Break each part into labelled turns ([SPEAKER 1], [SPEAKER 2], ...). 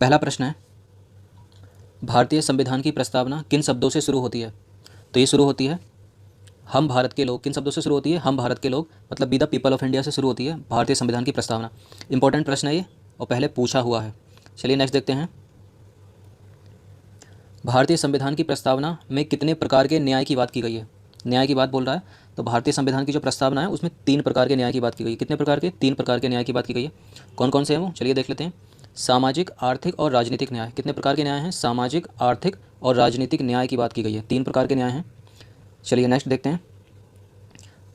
[SPEAKER 1] पहला प्रश्न है, भारतीय संविधान की प्रस्तावना किन शब्दों से शुरू होती है? तो ये शुरू होती है हम भारत के लोग। किन शब्दों से शुरू होती है? हम भारत के लोग, मतलब be the people of India से शुरू होती है भारतीय संविधान की प्रस्तावना। इंपॉर्टेंट प्रश्न है ये और पहले पूछा हुआ है। चलिए नेक्स्ट देखते हैं। भारतीय संविधान की प्रस्तावना में कितने प्रकार के न्याय की बात की गई है? न्याय की बात बोल रहा है, तो भारतीय संविधान की जो प्रस्तावना है उसमें 3 प्रकार के न्याय की बात की गई है। कितने प्रकार के? 3 प्रकार के न्याय की बात की गई है। कौन कौन से हैं वो? चलिए देख लेते हैं। सामाजिक, आर्थिक और राजनीतिक न्याय। कितने प्रकार के न्याय हैं? सामाजिक, आर्थिक और राजनीतिक न्याय की बात की गई है। 3 प्रकार के न्याय हैं। चलिए नेक्स्ट देखते हैं।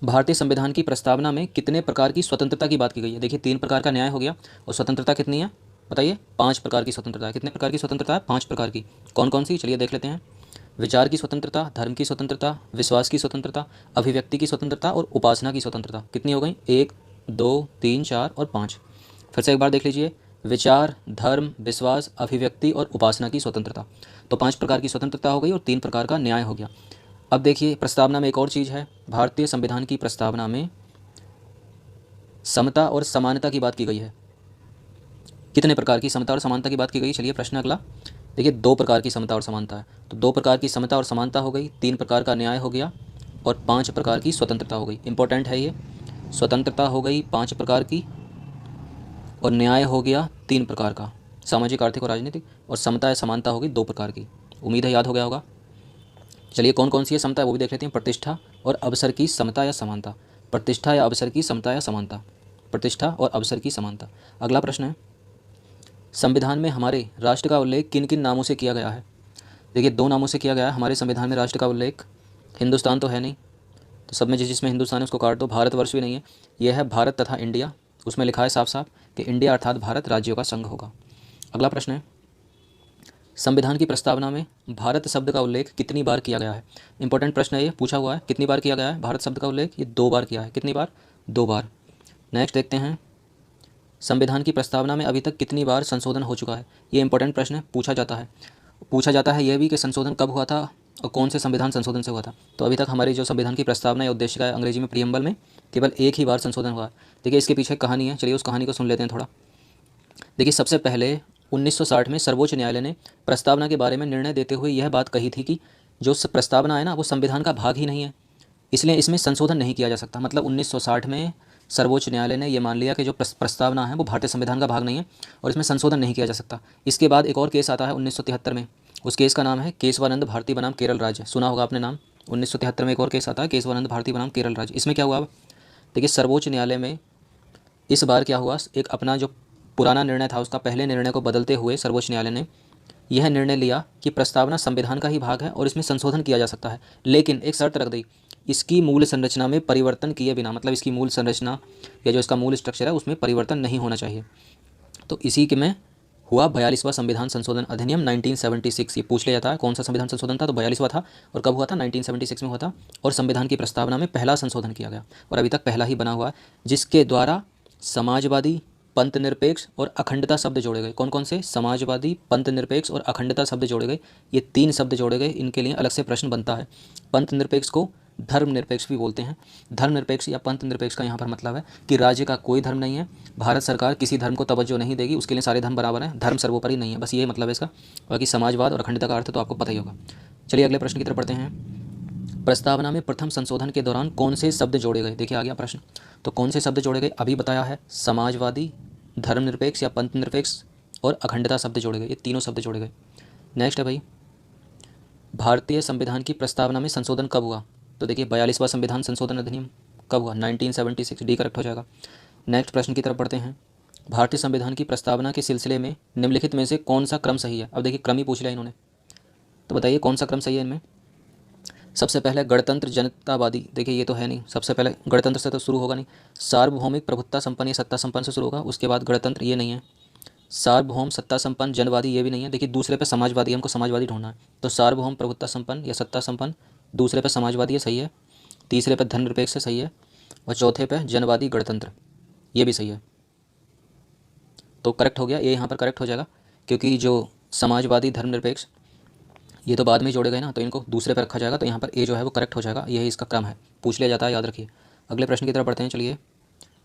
[SPEAKER 1] भारतीय संविधान की प्रस्तावना में कितने प्रकार की स्वतंत्रता की बात की गई है? देखिए 3 प्रकार का न्याय हो गया और स्वतंत्रता कितनी है बताइए? 5 प्रकार की स्वतंत्रता है। कितने प्रकार की स्वतंत्रता है? 5 प्रकार की। कौन कौन सी? चलिए देख लेते हैं। विचार की स्वतंत्रता, धर्म की स्वतंत्रता, विश्वास की स्वतंत्रता, अभिव्यक्ति की स्वतंत्रता और उपासना की स्वतंत्रता। कितनी हो गई? 1, 2, 3, 4 और 5। फिर से एक बार देख लीजिए। विचार, धर्म, विश्वास, अभिव्यक्ति और उपासना की स्वतंत्रता। तो 5 प्रकार की स्वतंत्रता हो गई और 3 प्रकार का न्याय हो गया। अब देखिए प्रस्तावना में एक और चीज़ है। भारतीय संविधान की प्रस्तावना में समता और समानता की बात की गई है। कितने प्रकार की समता और समानता की बात की गई? चलिए प्रश्न अगला। देखिए 2 प्रकार की समता और समानता है, तो 2 प्रकार की समता और समानता हो गई, 3 प्रकार का न्याय हो गया और 5 प्रकार की स्वतंत्रता हो गई। इंपॉर्टेंट है ये। स्वतंत्रता हो गई 5 प्रकार की और न्याय हो गया 3 प्रकार का, सामाजिक, आर्थिक और राजनीतिक, और समता या समानता हो गई 2 प्रकार की। उम्मीद है याद हो गया होगा। चलिए कौन कौन सी है समता है वो भी देख लेते हैं। प्रतिष्ठा और अवसर की समता या समानता। प्रतिष्ठा या अवसर की समता या समानता। प्रतिष्ठा और अवसर की समानता। अगला प्रश्न है, संविधान में हमारे राष्ट्र का उल्लेख किन किन नामों से किया गया है? देखिए 2 नामों से किया गया है हमारे संविधान में राष्ट्र का उल्लेख। हिंदुस्तान तो है नहीं, तो सब में जिसमें हिंदुस्तान है उसको काट दो। भारतवर्ष भी नहीं है, यह है भारत तथा इंडिया। उसमें लिखा है साफ साफ कि इंडिया अर्थात भारत राज्यों का संघ होगा। अगला प्रश्न है, संविधान की प्रस्तावना में भारत शब्द का उल्लेख कितनी बार किया गया है? इंपॉर्टेंट प्रश्न है ये, पूछा हुआ है। कितनी बार किया गया है भारत शब्द का उल्लेख? ये 2 बार किया है। कितनी बार? 2 बार। नेक्स्ट देखते हैं, संविधान की प्रस्तावना में अभी तक कितनी बार संशोधन हो चुका है? ये इंपॉर्टेंट प्रश्न है, पूछा जाता है यह भी कि संशोधन कब हुआ था और कौन से संविधान संशोधन से हुआ था। तो अभी तक हमारी जो संविधान की प्रस्तावना या उद्देशिका है अंग्रेजी में प्रियम्बल में केवल 1 ही बार संशोधन हुआ है। देखिए इसके पीछे कहानी है, चलिए उस कहानी को सुन लेते हैं थोड़ा। देखिए सबसे पहले 1960 में सर्वोच्च न्यायालय ने प्रस्तावना के बारे में निर्णय देते हुए यह बात कही थी कि जो प्रस्तावना है ना वो संविधान का भाग ही नहीं है, इसलिए इसमें संशोधन नहीं किया जा सकता। मतलब 1960 में सर्वोच्च न्यायालय ने यह मान लिया कि जो प्रस्तावना है वो भारतीय संविधान का भाग नहीं है और इसमें संशोधन नहीं किया जा सकता। इसके बाद एक और केस आता है 1973 में। उस केस का नाम है केशवानंद भारती बनाम केरल राज्य। सुना होगा आपने नाम। 1973 में एक और केस आता है केशवानंद भारती बनाम केरल राज्य। इसमें क्या हुआ? देखिए सर्वोच्च न्यायालय में इस बार क्या हुआ, एक अपना जो पुराना निर्णय था उसका पहले निर्णय को बदलते हुए सर्वोच्च न्यायालय ने यह निर्णय लिया कि प्रस्तावना संविधान का ही भाग है और इसमें संशोधन किया जा सकता है, लेकिन एक शर्त रख दी, इसकी मूल संरचना में परिवर्तन किए बिना। मतलब इसकी मूल संरचना या जो इसका मूल स्ट्रक्चर है उसमें परिवर्तन नहीं होना चाहिए। तो इसी के में हुआ 42वां संविधान संशोधन अधिनियम 1976। ये पूछ लिया जाता है कौन सा संविधान संशोधन था, तो 42वां था। और कब हुआ था? 1976 में हुआ था। और संविधान की प्रस्तावना में पहला संशोधन किया गया और अभी तक पहला ही बना हुआ है, जिसके द्वारा समाजवादी, पंथ निरपेक्ष और अखंडता शब्द जोड़े गए। कौन कौन से? समाजवादी, पंथ निरपेक्ष और अखंडता शब्द जोड़े गए। ये 3 शब्द जोड़े गए। इनके लिए अलग से प्रश्न बनता है। पंथ निरपेक्ष को धर्मनिरपेक्ष भी बोलते हैं। धर्मनिरपेक्ष या पंथ निरपेक्ष का यहाँ पर मतलब है कि राज्य का कोई धर्म नहीं है, भारत सरकार किसी धर्म को तवज्जो नहीं देगी, उसके लिए सारे धर्म बराबर हैं, धर्म सर्वोपरि नहीं है, बस ये मतलब है इसका। बाकी समाजवाद और अखंडता का अर्थ तो आपको पता ही होगा। चलिए अगले प्रश्न की तरफ बढ़ते हैं। प्रस्तावना में प्रथम संशोधन के दौरान कौन से शब्द जोड़े गए? देखिए आ गया प्रश्न। तो कौन से शब्द जोड़े गए? अभी बताया है, समाजवादी, धर्मनिरपेक्ष या पंथ निरपेक्ष और अखंडता शब्द जोड़े गए। ये तीनों शब्द जोड़े गए। नेक्स्ट है भाई, भारतीय संविधान की प्रस्तावना में संशोधन कब हुआ? तो देखिए 42वां संविधान संशोधन अधिनियम कब हुआ? 1976। डी करेक्ट हो जाएगा। नेक्स्ट प्रश्न की तरफ बढ़ते हैं। भारतीय संविधान की प्रस्तावना के सिलसिले में निम्नलिखित में से कौन सा क्रम सही है? अब देखिए क्रम ही पूछ लिया इन्होंने, तो बताइए कौन सा क्रम सही है इनमें। सबसे पहले गणतंत्र जनतावादी। देखिए ये तो है नहीं, सबसे पहले गणतंत्र से तो शुरू होगा नहीं। सार्वभौमिक प्रभुत्ता संपन्न या सत्ता संपन्न से शुरू होगा, उसके बाद गणतंत्र, ये नहीं है। सार्वभौम सत्ता संपन्न जनवादी, ये भी नहीं है। देखिए दूसरे पे समाजवादी, हमको समाजवादी ढूंढना है, तो सार्वभौम प्रभुत्ता संपन्न या सत्ता संपन्न, दूसरे पे समाजवादी है, सही है। तीसरे पे धर्मनिरपेक्ष है, सही है। और चौथे पे जनवादी गणतंत्र, ये भी सही है। तो करेक्ट हो गया, ये यहाँ पर करेक्ट हो जाएगा, क्योंकि जो समाजवादी, धर्मनिरपेक्ष ये तो बाद में जोड़े गए ना, तो इनको दूसरे पर रखा जाएगा, तो यहाँ पर ए जो है वो करेक्ट हो जाएगा। यही इसका क्रम है, पूछ लिया जाता है, याद रखिए। अगले प्रश्न की तरफ बढ़ते हैं। चलिए,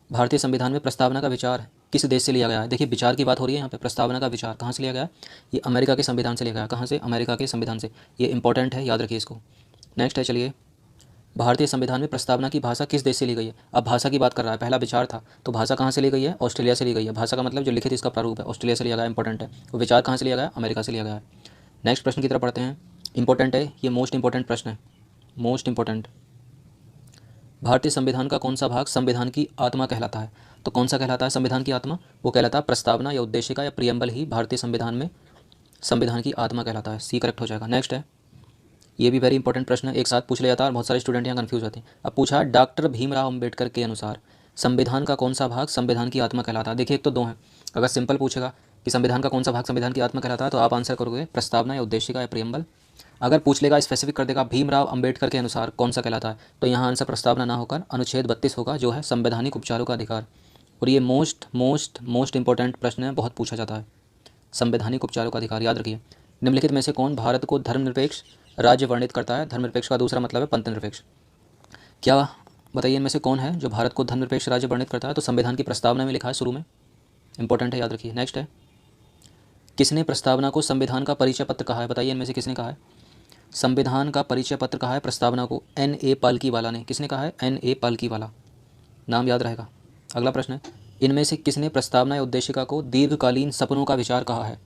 [SPEAKER 1] भारतीय संविधान में प्रस्तावना का विचार किस देश से लिया गया है? देखिए विचार की बात हो रही है यहाँ पे, प्रस्तावना का विचार कहाँ से लिया गया है? ये अमेरिका के संविधान से लिया गया है। कहाँ से? अमेरिका के संविधान से। ये इंपॉर्टेंट है, याद रखिए इसको। नेक्स्ट है, चलिए, भारतीय संविधान में प्रस्तावना की भाषा किस देश से ली गई है? अब भाषा की बात कर रहा है, पहला विचार था, तो भाषा कहाँ से ली गई है? ऑस्ट्रेलिया से ली गई है। भाषा का मतलब जो लिखित इसका प्रारूप है, ऑस्ट्रेलिया से लिया गया, इंपॉर्टेंट है। तो विचार कहाँ से लिया गया? अमेरिका से लिया गया है। नेक्स्ट प्रश्न की तरफ पढ़ते हैं, इंपॉर्टेंट है ये, मोस्ट इंपॉर्टेंट प्रश्न है, मोस्ट इंपॉर्टेंट। भारतीय संविधान का कौन सा भाग संविधान की आत्मा कहलाता है? तो कौन सा कहलाता है संविधान की आत्मा? वो कहलाता है प्रस्तावना या उद्देशिका या प्रियम्बल ही भारतीय संविधान में संविधान की आत्मा कहलाता है। सी करेक्ट हो जाएगा। नेक्स्ट है, ये भी वेरी इंपॉर्टेंट प्रश्न है, एक साथ पूछ लिया जाता है और बहुत सारे स्टूडेंट यहाँ कन्फ्यूज होते हैं। अब पूछा, डॉक्टर भीमराव अम्बेडकर के अनुसार संविधान का कौन सा भाग संविधान की आत्मा कहलाता है? देखिए एक तो दो हैं, अगर सिंपल पूछेगा कि संविधान का कौन सा भाग संविधान की आत्मा कहलाता है तो आप आंसर करोगे प्रस्तावना या उद्देशिका या प्रियम्बल। अगर पूछ लेगा, स्पेसिफिक कर देगा भीमराव अम्बेडकर के अनुसार कौन सा कहलाता है, तो यहाँ आंसर प्रस्तावना ना होकर अनुच्छेद 32 होगा, जो है संवैधानिक उपचारों का अधिकार। और ये मोस्ट मोस्ट मोस्ट इंपॉर्टेंट प्रश्न है, बहुत पूछा जाता है, संवैधानिक उपचारों का अधिकार, याद रखिए। निम्नलिखित में से कौन भारत को धर्मनिरपेक्ष राज्य वर्णित करता है? धर्मनिरपेक्ष का दूसरा मतलब है पंथनिरपेक्ष। क्या बताइए इनमें से कौन है जो भारत को धर्मनिरपेक्ष राज्य वर्णित करता है? तो संविधान की प्रस्तावना में लिखा है शुरू में, इंपॉर्टेंट है, याद रखिए। नेक्स्ट है, किसने प्रस्तावना को संविधान का परिचय पत्र कहा है? बताइए इनमें से किसने कहा है संविधान का परिचय पत्र कहा है प्रस्तावना को? N.A. पालकीवाला ने। किसने कहा है? N.A. पालकीवाला, नाम याद रहेगा। अगला प्रश्न है, इनमें से किसने प्रस्तावना या उद्देशिका को दीर्घकालीन सपनों का विचार कहा है?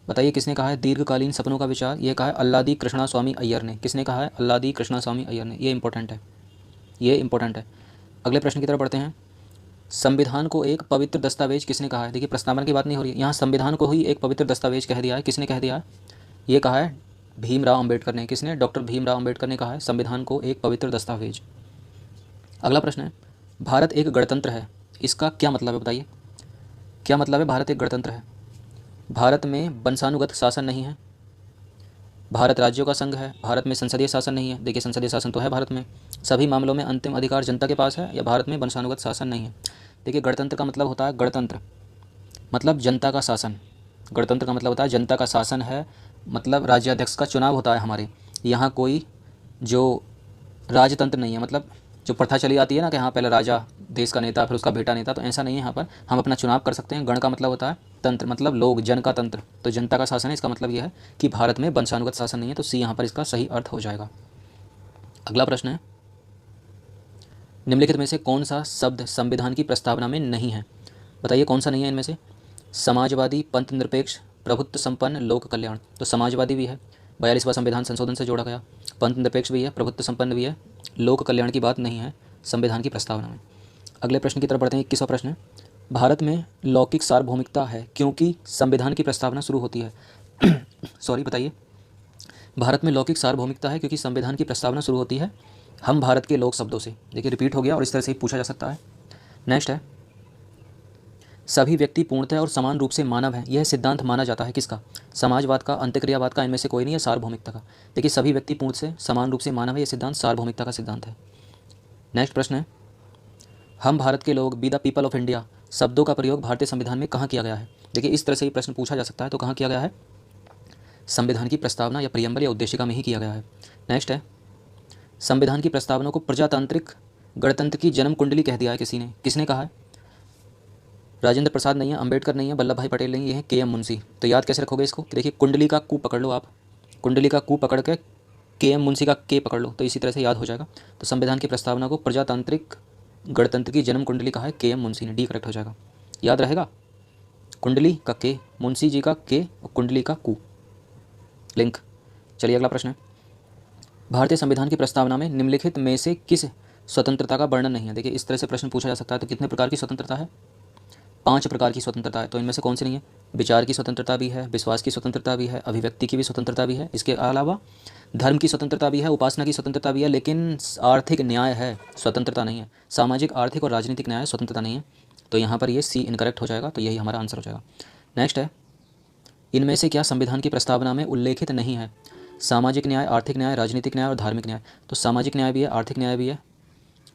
[SPEAKER 1] बताइए किसने कहा है दीर्घकालीन सपनों का विचार? ये कहा है अल्लादी कृष्णास्वामी अय्यर ने। किसने कहा है? अल्लादी कृष्णास्वामी अय्यर ने। ये इंपॉर्टेंट है, ये इंपॉर्टेंट है। अगले प्रश्न की तरफ बढ़ते हैं, संविधान को एक पवित्र दस्तावेज किसने कहा है? देखिए प्रस्तावना की बात नहीं हो रही है, यहाँ संविधान को ही एक पवित्र दस्तावेज कह दिया है। किसने कह दिया है? ये कहा है भीमराव अम्बेडकर ने। किसने? डॉक्टर भीमराव अम्बेडकर ने कहा है संविधान को एक पवित्र दस्तावेज। अगला प्रश्न है, भारत एक गणतंत्र है, इसका क्या मतलब है? बताइए क्या मतलब है भारत एक गणतंत्र है? भारत में वंशानुगत शासन नहीं है, भारत राज्यों का संघ है, भारत में संसदीय शासन नहीं है। देखिए संसदीय शासन तो है भारत में, सभी मामलों में अंतिम अधिकार जनता के पास है, या भारत में वंशानुगत शासन नहीं है। देखिए गणतंत्र का मतलब होता है, गणतंत्र मतलब जनता का शासन, गणतंत्र का मतलब होता है जनता का शासन है, मतलब राज्याध्यक्ष का चुनाव होता है हमारे यहाँ। कोई जो राजतंत्र नहीं है, मतलब जो प्रथा चली आती है ना कि हाँ पहले राजा देश का नेता फिर उसका बेटा नेता, तो ऐसा नहीं है। यहाँ पर हम अपना चुनाव कर सकते हैं। गण का मतलब होता है तंत्र, मतलब लोग, जन का तंत्र, तो जनता का शासन है। इसका मतलब यह है कि भारत में वंशानुगत शासन नहीं है, तो सी यहाँ पर इसका सही अर्थ हो जाएगा। अगला प्रश्न है, निम्नलिखित में से कौन सा शब्द संविधान की प्रस्तावना में नहीं है? बताइए कौन सा नहीं है इनमें से? समाजवादी, पंथ निरपेक्ष, प्रभुत्व संपन्न, लोक कल्याण। तो समाजवादी भी है, 42वां संविधान संशोधन से जोड़ा गया, पंथ निरपेक्ष भी है, प्रभुत्व संपन्न भी है, लोक कल्याण की बात नहीं है संविधान की प्रस्तावना में। अगले प्रश्न की तरफ बढ़ते हैं, 21वां प्रश्न है, भारत में लौकिक सार्वभौमिकता है क्योंकि संविधान की प्रस्तावना शुरू होती है सॉरी, बताइए भारत में लौकिक सार्वभौमिकता है क्योंकि संविधान की प्रस्तावना शुरू होती है हम भारत के लोक शब्दों से। देखिए रिपीट हो गया और इस तरह से ही पूछा जा सकता है। नेक्स्ट है, सभी व्यक्ति पूर्णतः और समान रूप से मानव हैं, यह सिद्धांत माना जाता है किसका? समाजवाद का, अंतःक्रियावाद का, इनमें से कोई नहीं है, सार्वभौमिकता का। देखिए सभी व्यक्ति पूर्ण से समान रूप से मानव है, यह सिद्धांत सार्वभौमिकता का सिद्धांत है। नेक्स्ट प्रश्न है, हम भारत के लोग, be the people of India शब्दों का प्रयोग भारतीय संविधान में कहाँ किया गया है? देखिए इस तरह से ही प्रश्न पूछा जा सकता है, तो कहाँ किया गया है? संविधान की प्रस्तावना या प्रियम्बल या उद्देशिका में ही किया गया है। नेक्स्ट है, संविधान की प्रस्तावना को प्रजातांत्रिक गणतंत्र की जन्म कुंडली कह दिया है किसी ने। किसने कहा है? राजेंद्र प्रसाद नहीं है, अंबेडकर नहीं है, वल्लभ भाई पटेल नहीं, ये है के.एम. मुंशी। तो याद कैसे रखोगे इसको? देखिए कुंडली का कू पकड़ लो आप, कुंडली का कू पकड़ के के.एम. मुंशी का के पकड़ लो, तो इसी तरह से याद हो जाएगा। तो संविधान की प्रस्तावना को प्रजातांत्रिक गणतंत्र की जन्म कुंडली कहा है के.एम. मुंशी ने। डी करेक्ट हो जाएगा, याद रहेगा। कुंडली का के, मुंशी जी का के और कुंडली का कू, लिंक। चलिए अगला प्रश्न है, भारतीय संविधान की प्रस्तावना में निम्नलिखित में से किस स्वतंत्रता का वर्णन नहीं है? देखिए इस तरह से प्रश्न पूछा जा सकता है। तो कितने प्रकार की स्वतंत्रता है? 5 प्रकार की स्वतंत्रता है। तो इनमें से कौन सी नहीं है? विचार की स्वतंत्रता भी है, विश्वास की स्वतंत्रता भी है, अभिव्यक्ति की भी स्वतंत्रता भी है, इसके अलावा धर्म की स्वतंत्रता भी है, उपासना की स्वतंत्रता भी है, लेकिन आर्थिक न्याय है, स्वतंत्रता नहीं है। सामाजिक, आर्थिक और राजनीतिक न्याय स्वतंत्रता नहीं है। तो यहाँ पर ये सी इनकरेक्ट हो जाएगा, तो यही हमारा आंसर हो जाएगा। नेक्स्ट है, इनमें से क्या संविधान की प्रस्तावना में उल्लेखित नहीं है? सामाजिक न्याय, आर्थिक न्याय, राजनीतिक न्याय और धार्मिक न्याय। तो सामाजिक न्याय भी है, आर्थिक न्याय भी है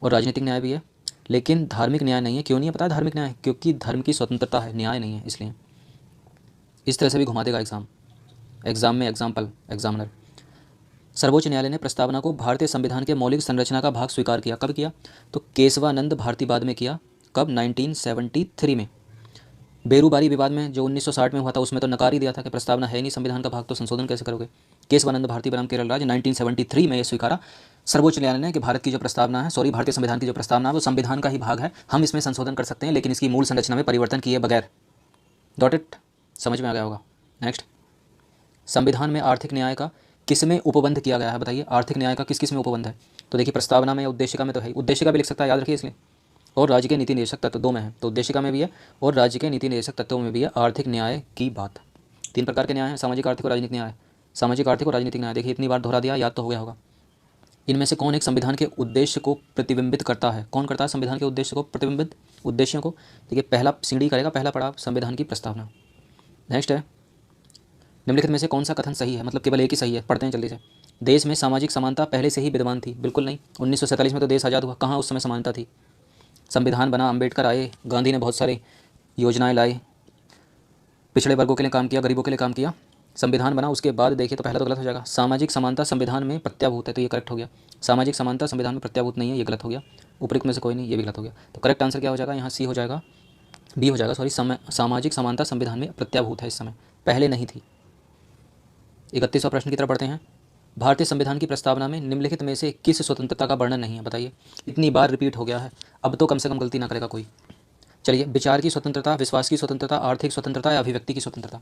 [SPEAKER 1] और राजनीतिक न्याय भी है, लेकिन धार्मिक न्याय नहीं है। क्यों नहीं है पता है धार्मिक न्याय? क्योंकि धर्म की स्वतंत्रता है, न्याय नहीं है, इसलिए। इस तरह से भी घुमा देगा एग्जाम में एग्जामिनर। सर्वोच्च न्यायालय ने प्रस्तावना को भारतीय संविधान के मौलिक संरचना का भाग स्वीकार किया। कब किया? तो केशवानंद भारती बाद में किया। कब? 1973 में। बेरूबारी विवाद में जो 1960 में हुआ था उसमें तो नकार ही दिया था कि प्रस्तावना है ही नहीं संविधान का भाग, तो संशोधन कैसे करोगे। केशवानंद भारती बनाम केरल राज्य 1973 में ये स्वीकारा सर्वोच्च न्यायालय ने कि भारत की जो प्रस्तावना है, सॉरी, भारतीय संविधान की जो प्रस्तावना है वो संविधान का ही भाग है, हम इसमें संशोधन कर सकते हैं लेकिन इसकी मूल संरचना में परिवर्तन किए बगैर। डॉट इट, समझ में आ गया होगा। नेक्स्ट, संविधान में आर्थिक न्याय का किसमें उपबंध किया गया है, बताइए आर्थिक न्याय का किस किस में उपबंध है। तो देखिए प्रस्तावना में, उद्देशिका में तो है, उद्देशिका भी लिख सकता है, याद रखिए इसलिए, और राज्य के नीति निर्देशक तत्व दो में है, तो उद्देशिका में भी है और राज्य के नीति निर्देशक तत्वों में भी है आर्थिक न्याय की बात। तीन प्रकार के न्याय हैं, सामाजिक, आर्थिक और राजनीतिक न्याय। सामाजिक, आर्थिक और राजनीतिक न्याय, देखिए इतनी बार दोहरा दिया, याद तो हो गया होगा। इनमें से कौन एक संविधान के उद्देश्य को प्रतिबिंबित करता है, कौन करता है संविधान के उद्देश्य को प्रतिबिंबित, उद्देश्यों को। देखिए पहला सीढ़ी करेगा, पहला पड़ाव संविधान की प्रस्तावना। नेक्स्ट है, निम्नलिखित में से कौन सा कथन सही है, मतलब केवल एक ही सही है, पढ़ते हैं जल्दी से। देश में सामाजिक समानता पहले से ही विद्यमान थी, बिल्कुल नहीं। 1947 में तो देश आज़ाद हुआ, कहाँ उस समय समानता थी। संविधान बना, अंबेडकर आए, गांधी ने बहुत सारे योजनाएं लाई, पिछड़े वर्गों के लिए काम किया, गरीबों के लिए काम किया, संविधान बना, उसके बाद देखिए तो पहला तो गलत हो जाएगा। सामाजिक समानता संविधान में प्रत्याभूत है, तो ये करेक्ट हो गया। सामाजिक समानता संविधान में प्रत्याभूत नहीं है, ये गलत हो गया। उपयुक्त में से कोई नहीं, ये भी गलत हो गया। तो करेक्ट आंसर क्या हो जाएगा यहाँ, सी हो जाएगा, बी हो जाएगा, सॉरी। सामाजिक समानता संविधान में प्रत्याभूत है, इस समय पहले नहीं थी। 31वां प्रश्न की तरफ बढ़ते हैं। भारतीय संविधान की प्रस्तावना में निम्नलिखित में से किस स्वतंत्रता का वर्णन नहीं है, बताइए। इतनी बार रिपीट हो गया है, अब तो कम से कम गलती ना करेगा कोई। चलिए, विचार की स्वतंत्रता, विश्वास की स्वतंत्रता, आर्थिक स्वतंत्रता या अभिव्यक्ति की स्वतंत्रता।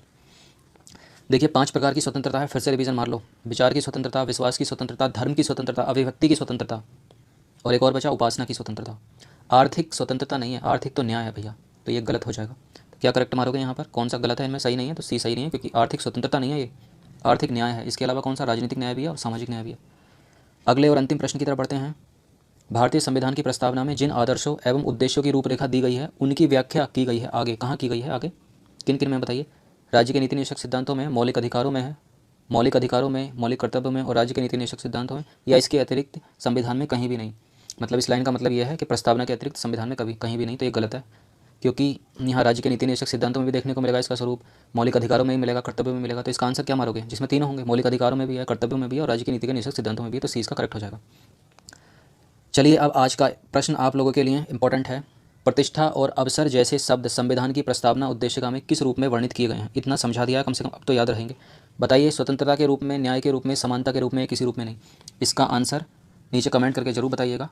[SPEAKER 1] देखिए 5 प्रकार की स्वतंत्रता है, फिर से रिवीजन मार लो। विचार की स्वतंत्रता, विश्वास की स्वतंत्रता, धर्म की स्वतंत्रता, अभिव्यक्ति की स्वतंत्रता, और एक और बचा उपासना की स्वतंत्रता। आर्थिक स्वतंत्रता नहीं है, आर्थिक तो न्याय है भैया, तो ये गलत हो जाएगा। तो क्या करेक्ट मारोगे यहाँ पर, कौन सा गलत है इनमें, सही नहीं है, तो सी सही नहीं है, क्योंकि आर्थिक स्वतंत्रता नहीं है, ये आर्थिक न्याय है। इसके अलावा कौन सा, राजनीतिक न्याय भी है और सामाजिक न्याय भी है। अगले और अंतिम प्रश्न की तरफ बढ़ते हैं। भारतीय संविधान की प्रस्तावना में जिन आदर्शों एवं उद्देश्यों की रूपरेखा दी गई है उनकी व्याख्या की गई है आगे, कहाँ की गई है आगे, किन किन में बताइए। राज्य के नीति निदेशक सिद्धांतों में, मौलिक अधिकारों में है, मौलिक अधिकारों में, मौलिक कर्तव्यों में और राज्य के नीति निदेशक सिद्धांतों में, या इसके अतिरिक्त संविधान में कहीं भी नहीं। मतलब इस लाइन का मतलब यह है कि प्रस्तावना के अतिरिक्त संविधान में कभी कहीं भी नहीं, तो ये गलत है, क्योंकि यहाँ राज्य के नीति निदेशक सिद्धांतों में भी देखने को मिलेगा इसका स्वरूप, मौलिक अधिकारों में ही मिलेगा, कर्तव्यों में मिलेगा। तो इसका आंसर क्या मारोगे, जिसमें तीनों होंगे, मौलिक अधिकारों में भी है, कर्तव्यों में भी है और राज्य के नीति के निदेशक सिद्धांतों में भी है, तो सी इसका करेक्ट हो जाएगा। चलिए अब आज का प्रश्न आप लोगों के लिए इंपॉर्टेंट है। प्रतिष्ठा और अवसर जैसे शब्द संविधान की प्रस्तावना उद्देशिका में किस रूप में वर्णित किए गए हैं। इतना समझा दिया है कम से कम, अब तो याद रहेंगे। बताइए, स्वतंत्रता के रूप में, न्याय के रूप में, समानता के रूप में, किसी रूप में नहीं। इसका आंसर नीचे कमेंट करके जरूर बताइएगा।